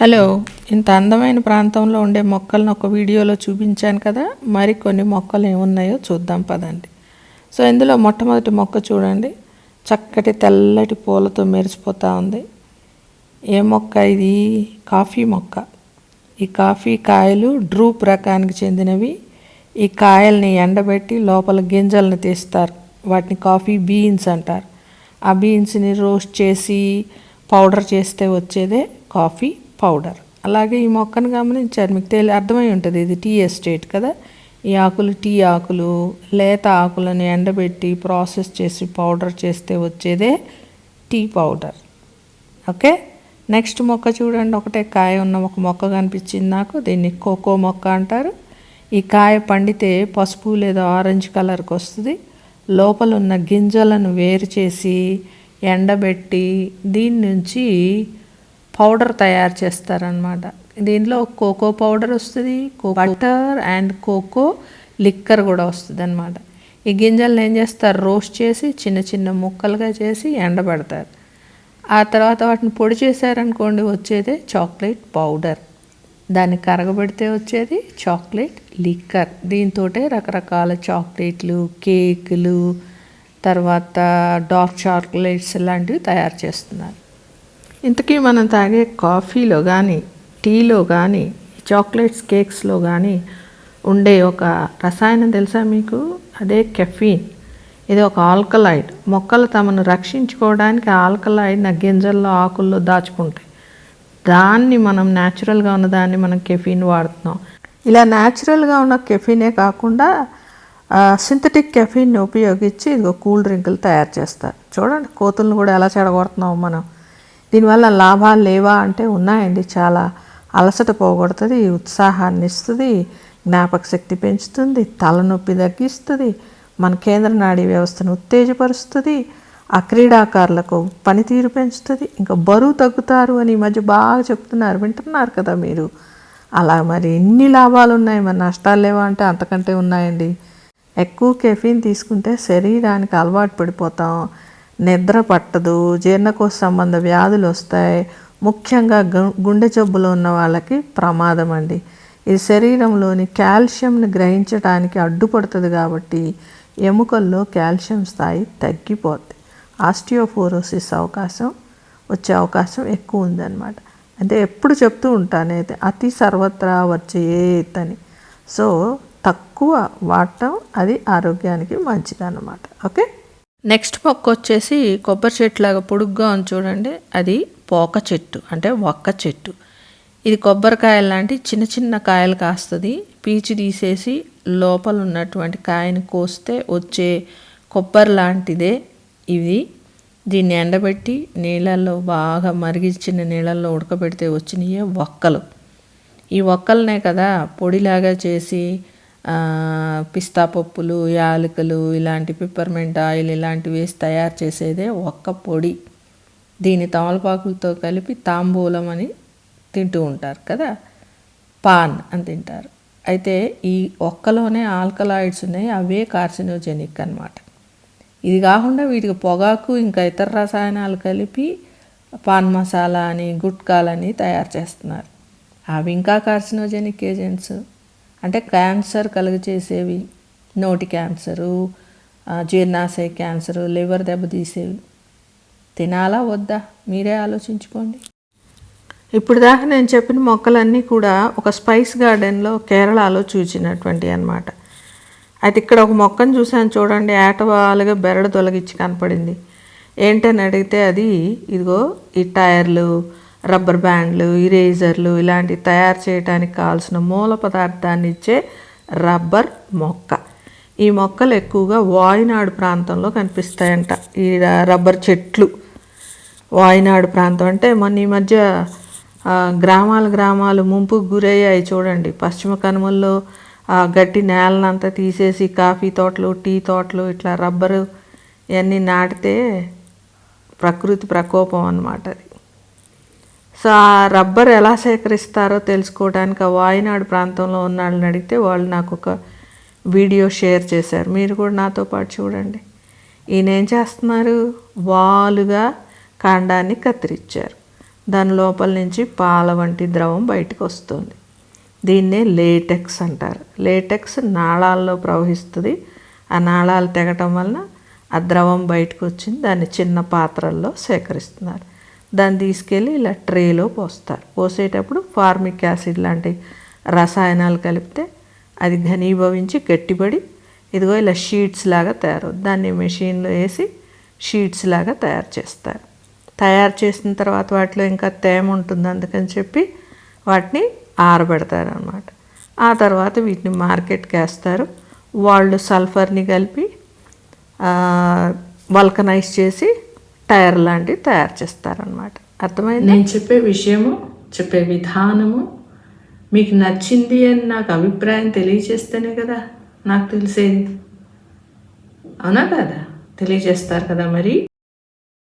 Hello, ఇంత అందమైన ప్రాంతంలో ఉండే మొక్కలను ఒక వీడియోలో చూపించాను కదా. మరికొన్ని మొక్కలు ఏమున్నాయో చూద్దాం పదండి. సో ఇందులో మొట్టమొదటి మొక్క చూడండి, చక్కటి తెల్లటి పూలతో మెరిసిపోతూ ఉంది. ఏ మొక్క ఇది? కాఫీ మొక్క. ఈ కాఫీ కాయలు డ్రూప్ రకానికి చెందినవి. ఈ కాయల్ని ఎండబెట్టి లోపల గింజలను తీస్తారు. వాటిని కాఫీ బీన్స్ అంటారు. ఆ బీన్స్ని రోస్ట్ చేసి పౌడర్ చేస్తే వచ్చేదే కాఫీ పౌడర్. అలాగే ఈ మొక్కను గమనించారు, మీకు అర్థమై ఉంటుంది, ఇది టీ ఎస్టేట్ కదా. ఈ ఆకులు టీ ఆకులు, లేత ఆకులను ఎండబెట్టి ప్రాసెస్ చేసి పౌడర్ చేస్తే వచ్చేదే టీ పౌడర్. ఓకే, నెక్స్ట్ మొక్క చూడండి, ఒకటే కాయ ఉన్న ఒక మొక్క కనిపించింది నాకు. దీన్ని కోకో మొక్క అంటారు. ఈ కాయ పండితే పసుపు లేదా ఆరెంజ్ కలర్కి వస్తుంది. లోపల ఉన్న గింజలను వేరు చేసి ఎండబెట్టి దీని నుంచి పౌడర్ తయారు చేస్తారనమాట. దీంట్లో కోకో పౌడర్ వస్తుంది, బటర్ అండ్ కోకో లిక్కర్ కూడా వస్తుంది అనమాట. ఈ గింజలను ఏం చేస్తారు? రోస్ట్ చేసి చిన్న చిన్న ముక్కలుగా చేసి ఎండబెడతారు. ఆ తర్వాత వాటిని పొడి చేశారనుకోండి, వచ్చేదే చాక్లెట్ పౌడర్. దాన్ని కరగబెడితే వచ్చేది చాక్లెట్ లిక్కర్. దీంతో రకరకాల చాక్లెట్లు, కేకులు, తర్వాత డార్క్ చాక్లెట్స్ లాంటివి తయారు చేస్తున్నారు. ఇంతకీ మనం తాగే కాఫీలో కానీ టీలో కానీ చాక్లెట్స్ కేక్స్లో కానీ ఉండే ఒక రసాయనం తెలుసా మీకు? అదే కెఫీన్. ఇది ఒక ఆల్కలాయిడ్. మొక్కలు తమను రక్షించుకోవడానికి ఆల్కలాయిడ్ గింజల్లో ఆకుల్లో దాచుకుంటాయి. దాన్ని మనం న్యాచురల్గా ఉన్న దాన్ని మనం కెఫీన్ వాడుతున్నాం. ఇలా న్యాచురల్గా ఉన్న కెఫీనే కాకుండా సింథటిక్ కెఫీన్ని ఉపయోగించి ఇదిగో కూల్ డ్రింకులు తయారు చేస్తారు. చూడండి, కోతులను కూడా ఎలా చెడగొడుతున్నాం మనం. దీనివల్ల లాభాలు లేవా అంటే ఉన్నాయండి. చాలా అలసట పోగొడుతుంది, ఉత్సాహాన్ని ఇస్తుంది, జ్ఞాపక శక్తి పెంచుతుంది, తలనొప్పి తగ్గిస్తుంది, మన కేంద్ర నాడీ వ్యవస్థను ఉత్తేజపరుస్తుంది, ఆ క్రీడాకారులకు పనితీరు పెంచుతుంది, ఇంకా బరువు తగ్గుతారు అని ఈ మధ్య బాగా చెప్తున్నారు, వింటున్నారు కదా మీరు. అలా మరి ఎన్ని లాభాలు ఉన్నాయి, మరి నష్టాలు లేవా అంటే అంతకంటే ఉన్నాయండి. ఎక్కువ కెఫీన్ తీసుకుంటే శరీరానికి అలవాటు పడిపోతాం, నిద్ర పట్టదు, జీర్ణకోశ సంబంధ వ్యాధులు వస్తాయి. ముఖ్యంగా గుండె జబ్బులు ఉన్న వాళ్ళకి ప్రమాదం అండి. ఇది శరీరంలోని కాల్షియంని గ్రహించడానికి అడ్డుపడుతుంది కాబట్టి ఎముకల్లో కాల్షియం స్థాయి తగ్గిపోద్ది. ఆస్టియోపోరోసిస్ వచ్చే అవకాశం ఎక్కువ ఉందన్నమాట. అంటే ఎప్పుడు చెప్తూ ఉంటానైతే అతి సర్వత్రా వచ్చేత్ అని. సో తక్కువ వాడటం అది ఆరోగ్యానికి మంచిదన్నమాట. ఓకే, నెక్స్ట్ మొక్క వచ్చేసి కొబ్బరి చెట్టు లాగా పొడుగ్గా ఉంది చూడండి. అది పోక చెట్టు అంటే ఒక్క చెట్టు. ఇది కొబ్బరికాయలు లాంటి చిన్న చిన్న కాయలు కాస్తుంది. పీచు తీసేసి లోపల ఉన్నటువంటి కాయని కోస్తే వచ్చే కొబ్బరి లాంటిదే ఇది. దీన్ని ఎండబెట్టి నీళ్ళల్లో బాగా మరిగించిన నీళ్ళల్లో ఉడకబెడితే వచ్చినాయే ఒక్కలు. ఈ ఒక్కలనే కదా పొడిలాగా చేసి పిస్తా పప్పులు, యాలకులు, ఇలాంటి పిప్పర్మెంట్ ఆయిల్ ఇలాంటివి వేసి తయారు చేసేదే ఒక్క పొడి. దీని తమలపాకులతో కలిపి తాంబూలం అని తింటూ ఉంటారు కదా, పాన్ అని తింటారు. అయితే ఈ ఒక్కలోనే ఆల్కలాయిడ్స్ ఉన్నాయి, అవే కార్సినోజెనిక్ అన్నమాట. ఇది కాకుండా వీటికి పొగాకు ఇంకా ఇతర రసాయనాలు కలిపి పాన్ మసాలా అని గుట్కాలని తయారు చేస్తున్నారు. అవి ఇంకా కార్సినోజెనిక్ ఏజెంట్స్. అంటే క్యాన్సర్ కలుగచేసేవి, నోటి క్యాన్సరు, జీర్ణాశయ క్యాన్సరు, లివర్ దెబ్బతీసేవి. తినాలా వద్దా మీరే ఆలోచించుకోండి. ఇప్పుడు దాకా నేను చెప్పిన మొక్కలన్నీ కూడా ఒక స్పైస్ గార్డెన్లో కేరళలో చూసినటువంటి అన్నమాట. అయితే ఇక్కడ ఒక మొక్కను చూసాను చూడండి, ఏటవాలుగా బెరడు తొలగించి కనపడింది. ఏంటని అడిగితే అది ఇదిగో ఈ టైర్లు, రబ్బర్ బ్యాండ్లు, ఇరేజర్లు ఇలాంటివి తయారు చేయడానికి కావాల్సిన మూల పదార్థాన్ని ఇచ్చే రబ్బర్ మొక్క. ఈ మొక్కలు ఎక్కువగా వాయునాడు ప్రాంతంలో కనిపిస్తాయంట. ఈ రబ్బర్ చెట్లు వాయునాడు ప్రాంతం అంటే మొన్న ఈ మధ్య గ్రామాలు ముంపుకు గురయ్యాయి చూడండి. పశ్చిమ కనుమల్లో గట్టి నేలనంతా తీసేసి కాఫీ తోటలు, టీ తోటలు, ఇట్లా రబ్బరు ఇవన్నీ నాటితే ప్రకృతి ప్రకోపం అన్నమాట అది. సో ఆ రబ్బర్ ఎలా సేకరిస్తారో తెలుసుకోవడానికి ఆ వాయునాడు ప్రాంతంలో ఉన్న వాళ్ళని అడిగితే వాళ్ళు నాకు ఒక వీడియో షేర్ చేశారు. మీరు కూడా నాతో పాటు చూడండి. ఈయన ఏం చేస్తున్నారు? వాలుగా కాండాన్ని కత్తిరించారు. దాని లోపల నుంచి పాల వంటి ద్రవం బయటకు వస్తుంది. దీన్నే లేటెక్స్ అంటారు. లేటెక్స్ నాళాల్లో ప్రవహిస్తుంది. ఆ నాళాలు తెగటం వలన ఆ ద్రవం బయటకు వచ్చింది. దాన్ని చిన్న పాత్రల్లో సేకరిస్తున్నారు. దాన్ని తీసుకెళ్ళి ఇలా ట్రేలో పోస్తారు. పోసేటప్పుడు ఫార్మిక్ యాసిడ్ లాంటి రసాయనాలు కలిపితే అది ఘనీభవించి గట్టిపడి ఇదిగో ఇలా షీట్స్ లాగా తయారవుతుంది. దాన్ని మెషిన్లో వేసి షీట్స్ లాగా తయారు చేస్తారు. తయారు చేసిన తర్వాత వాటిలో ఇంకా తేమ ఉంటుంది, అందుకని చెప్పి వాటిని ఆరబెడతారు అన్నమాట. ఆ తర్వాత వీటిని మార్కెట్కి వేస్తారు. వాళ్ళు సల్ఫర్ని కలిపి వల్కనైజ్ చేసి టైర్ లాంటివి తయారు చేస్తారనమాట. అర్థమైంది? నేను చెప్పే విషయము, చెప్పే విధానము మీకు నచ్చింది అని నాకు అభిప్రాయం తెలియజేస్తేనే కదా నాకు తెలిసేది. అవునా కదా? తెలియజేస్తారు కదా మరి.